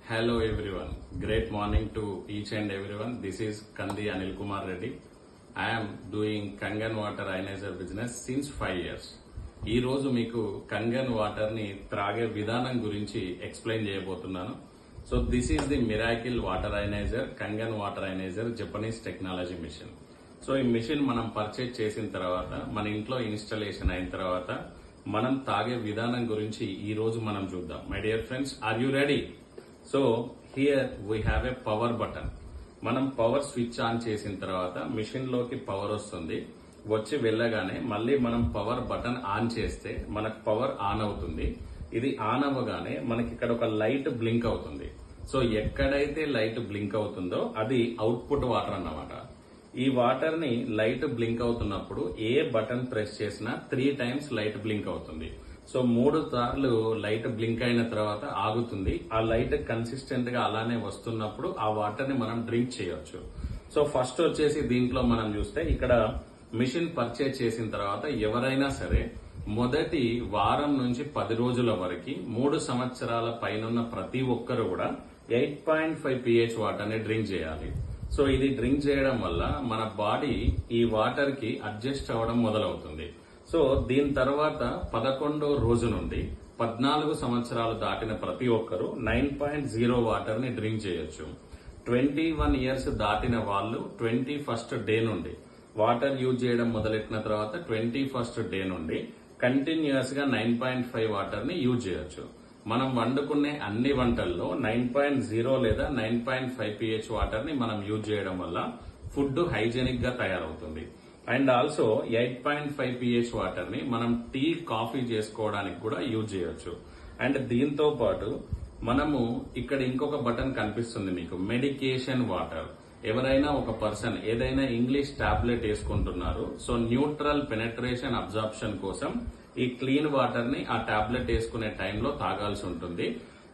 Hello everyone. Great morning to each and everyone. This is Kandi Anil Kumar Reddy. I am doing Kangen water ionizer business since 5 years. ఈ రోజు మీకు Kangen water ని త్రాగే విధానం గురించి explain చేయబోతున్నాను. So this is the miracle water ioniser, Kangen water ioniser Japanese technology machine. So ఈ machine మనం purchase చేసిన తర్వాత మన ఇంట్లో ఇన్స్టాలేషన్ అయిన తర్వాత మనం తాగే విధానం గురించి ఈ రోజు మనం చూద్దాం. My dear friends, are you ready? So here we have a power button. మనం పవర్ స్విచ్ ఆన్ చేసిన తర్వాత మిషన్ లోకి పవర్ వస్తుంది. వచ్చి వెళ్ళగానే మళ్ళీ మనం పవర్ బటన్ ఆన్ చేస్తే మనకు పవర్ ఆన్ అవుతుంది. ఇది ఆన్ అవ్వగానే మనకి ఇక్కడ ఒక లైట్ బ్లింక్ అవుతుంది. సో ఎక్కడైతే లైట్ బ్లింక్ అవుతుందో అది అవుట్పుట్ వాటర్ అన్నమాట. ఈ వాటర్ ని లైట్ బ్లింక్ అవుతున్నప్పుడు ఏ బటన్ ప్రెస్ చేసినా 3 times లైట్ బ్లింక్ అవుతుంది. సో 3 సార్లు లైట్ బ్లింక్ అయిన తర్వాత ఆగుతుంది. ఆ లైట్ కన్సిస్టెంట్ గా అలానే వస్తున్నప్పుడు ఆ వాటర్ ని మనం డ్రింక్ చేయొచ్చు. సో ఫస్ట్ వచ్చేసి దీంట్లో మనం చూస్తే ఇక్కడ మిషన్ పర్చేజ్ చేసిన తర్వాత ఎవరైనా సరే మొదటి వారం నుంచి 10 రోజుల వరకు 3 సంవత్సరాల పైన ప్రతి ఒక్కరు కూడా 8.5 pH వాటర్ ని డ్రింక్ చేయాలి. సో ఇది డ్రింక్ చేయడం వల్ల మన బాడీ ఈ వాటర్ కి అడ్జస్ట్ అవ్వడం మొదలవుతుంది. సో దీని తర్వాత 11వ రోజు నుండి 14 సంవత్సరాలు దాటిన ప్రతి ఒక్కరు 9.0 వాటర్ ని డ్రింక్ చేయొచ్చు. 21 years దాటిన వాళ్ళు 21st డే నుండి వాటర్ యూజ్ చేయడం మొదలెట్టిన తర్వాత 21st డే నుండి కంటిన్యూస్ గా 9.5 వాటర్ ని యూజ్ చేయొచ్చు. మనం వండుకునే అన్ని వంటల్లో 9.0 లేదా 9.5 pH వాటర్ ని మనం యూజ్ చేయడం వల్ల ఫుడ్ హైజెనిక్ గా తయారవుతుంది. అండ్ ఆల్సో 8.5 pH వాటర్ ని మనం టీ, కాఫీ చేసుకోవడానికి కూడా యూజ్ చేయొచ్చు. అండ్ దీంతో పాటు మనము ఇక్కడ ఇంకొక బటన్ కనిపిస్తుంది మీకు, మెడికేషన్ వాటర్. ఎవరైనా ఒక పర్సన్ ఏదైనా ఇంగ్లీష్ టాబ్లెట్ వేసుకుంటున్నారు, సో న్యూట్రల్ పెనట్రేషన్ అబ్జార్ప్షన్ కోసం ఈ క్లీన్ వాటర్ ని ఆ టాబ్లెట్ వేసుకునే టైంలో తాగాల్సి ఉంటుంది.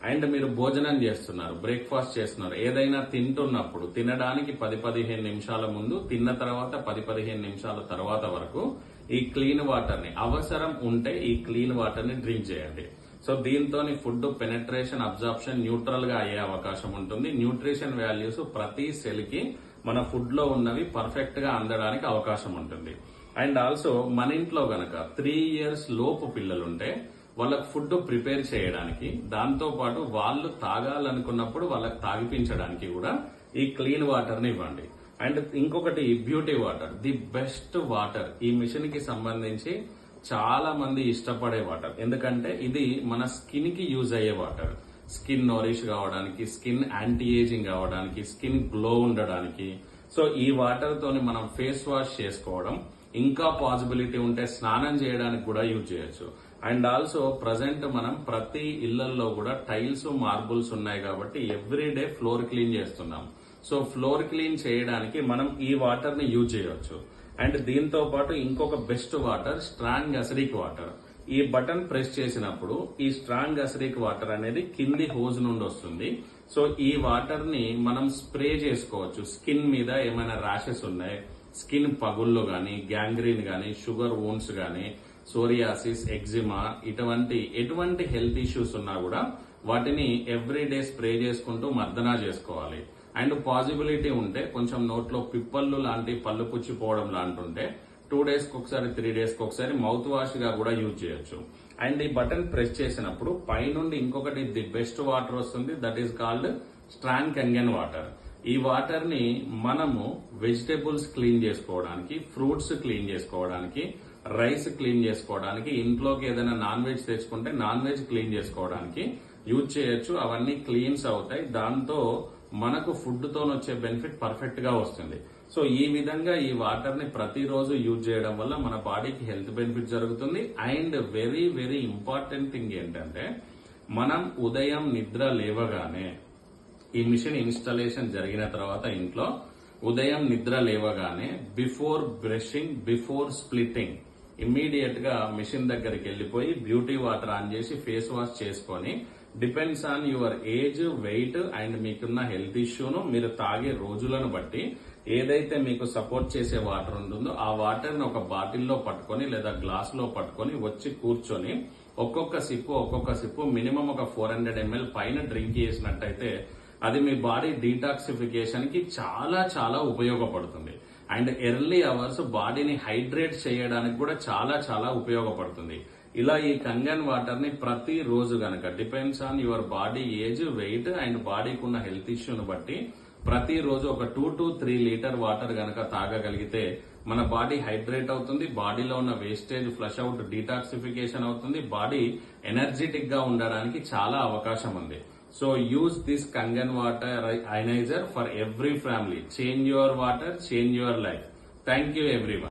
అండ్ మీరు భోజనం చేస్తున్నారు, బ్రేక్ఫాస్ట్ చేస్తున్నారు, ఏదైనా తింటున్నప్పుడు తినడానికి 10-15 నిమిషాల ముందు, తిన్న తర్వాత 10-15 నిమిషాల తర్వాత వరకు ఈ క్లీన్ వాటర్ ని అవసరం ఉంటే ఈ క్లీన్ వాటర్ ని డ్రింక్ చేయండి. సో దీంతో ఫుడ్ పెనట్రేషన్ అబ్జార్ప్షన్ న్యూట్రల్ గా అయ్యే అవకాశం ఉంటుంది. న్యూట్రిషన్ వాల్యూస్ ప్రతి సెల్ కి మన ఫుడ్ లో ఉన్నవి పర్ఫెక్ట్ గా అందడానికి అవకాశం ఉంటుంది. అండ్ ఆల్సో మన ఇంట్లో గనక 3 years లోపు పిల్లలుంటే వాళ్ళకి ఫుడ్ ప్రిపేర్ చేయడానికి, దాంతో పాటు వాళ్ళు తాగాలనుకున్నప్పుడు వాళ్ళకి తాగిపించడానికి కూడా ఈ క్లీన్ వాటర్ ని ఇవ్వండి. అండ్ ఇంకొకటి beauty water, the best water. ఈ మిషన్ కి సంబంధించి చాలా మంది ఇష్టపడే వాటర్, ఎందుకంటే ఇది మన స్కిన్ కి యూజ్ అయ్యే వాటర్. స్కిన్ నోరిష్ కావడానికి, స్కిన్ యాంటీ ఏజింగ్ కావడానికి, స్కిన్ గ్లో ఉండడానికి. సో ఈ వాటర్ తోని మనం ఫేస్ వాష్ చేసుకోవడం, ఇంకా పాసిబిలిటీ ఉంటే స్నానం చేయడానికి కూడా యూజ్ చేయొచ్చు. అండ్ ఆల్సో ప్రజెంట్ మనం ప్రతి ఇళ్లలో కూడా టైల్స్, మార్బుల్స్ ఉన్నాయి కాబట్టి ఎవ్రీడే ఫ్లోర్ క్లీన్ చేస్తున్నాం. సో ఫ్లోర్ క్లీన్ చేయడానికి మనం ఈ వాటర్ ని యూజ్ చేయొచ్చు. అండ్ దీంతో పాటు ఇంకొక best water, strong acidic water. ఈ బటన్ ప్రెస్ చేసినప్పుడు ఈ స్ట్రాంగ్ అసిడిక్ వాటర్ అనేది కింది హోజ్ నుండి వస్తుంది. సో ఈ వాటర్ ని మనం స్ప్రే చేసుకోవచ్చు. స్కిన్ మీద ఏమైనా ర్యాషెస్ ఉన్నాయి, స్కిన్ పగుళ్ళు గాని, గ్యాంగ్రీన్ గాని, షుగర్ వోన్స్ గాని, సోరియాసిస్, ఎగ్జిమా, ఎటువంటి హెల్త్ ఇష్యూస్ ఉన్నా కూడా వాటిని ఎవ్రీడే స్ప్రే చేసుకుంటూ మర్దనా చేసుకోవాలి. అండ్ పాసిబిలిటీ ఉంటే కొంచెం నోట్లో పిప్పళ్ళు లాంటి, పళ్ళు పుచ్చిపోవడం లాంటి ఉంటే 2 days ఒకసారి, 3 days ఒకసారి మౌత్ వాష్ గా కూడా యూజ్ చేయొచ్చు. అండ్ ఈ బటన్ ప్రెస్ చేసినప్పుడు పైనుండి ఇంకొకటి ది బెస్ట్ వాటర్ వస్తుంది, that is called strong Kangen water. ఈ వాటర్ ని మనము వెజిటేబుల్స్ క్లీన్ చేసుకోవడానికి, ఫ్రూట్స్ క్లీన్ చేసుకోవడానికి, రైస్ క్లీన్ చేసుకోవడానికి, ఇంట్లోకి ఏదైనా నాన్ వెజ్ తెచ్చుకుంటే నాన్ వెజ్ క్లీన్ చేసుకోవడానికి యూజ్ చేయొచ్చు. అవన్నీ క్లీన్స్ అవుతాయి. దాంతో మనకు ఫుడ్ తో వచ్చే బెనిఫిట్ పర్ఫెక్ట్ గా వస్తుంది. సో ఈ విధంగా ఈ వాటర్ ని ప్రతిరోజు యూజ్ చేయడం వల్ల మన బాడీకి హెల్త్ బెనిఫిట్ జరుగుతుంది. And very very important thing ఏంటంటే, మనం ఉదయం నిద్ర లేవగానే, ఈ మిషన్ ఇన్స్టాలేషన్ జరిగిన తర్వాత ఇంట్లో ఉదయం నిద్ర లేవగానే before brushing, before splitting, immediate గా మిషన్ దగ్గరికి వెళ్లిపోయి బ్యూటీ వాటర్ ఆన్ చేసి ఫేస్ వాష్ చేసుకొని, depends on your age, weight and మీకున్న హెల్త్ ఇష్యూను, మీరు తాగే రోజులను బట్టి ఏదైతే మీకు సపోర్ట్ చేసే వాటర్ ఉంటుందో ఆ వాటర్ ని ఒక బాటిల్లో పట్టుకొని లేదా గ్లాస్ లో పట్టుకొని వచ్చి కూర్చొని ఒక్కొక్క సిప్పు మినిమం ఒక 400 ml పైన డ్రింక్ చేసినట్టయితే అది మీ బాడీ డీటాక్సిఫికేషన్ కి చాలా చాలా ఉపయోగపడుతుంది. అండ్ ఎర్లీ అవర్స్ బాడీని హైడ్రేట్ చేయడానికి కూడా చాలా చాలా ఉపయోగపడుతుంది. ఇలా ఈ కంగన్ వాటర్ ని ప్రతి రోజు గనక depends on your body age, weight and బాడీకి ఉన్న హెల్త్ ఇష్యూని బట్టి ప్రతి రోజు ఒక 2 to 3 లీటర్ వాటర్ గనక తాగగలిగితే మన బాడీ హైడ్రేట్ అవుతుంది, బాడీలో ఉన్న వేస్టేజ్ ఫ్లష్ అవుట్, డీటాక్సిఫికేషన్ అవుతుంది, బాడీ ఎనర్జెటిక్ గా ఉండడానికి చాలా అవకాశం ఉంది. So use this Kangen water ioniser for every family. Change your water, change your life. Thank you everyone.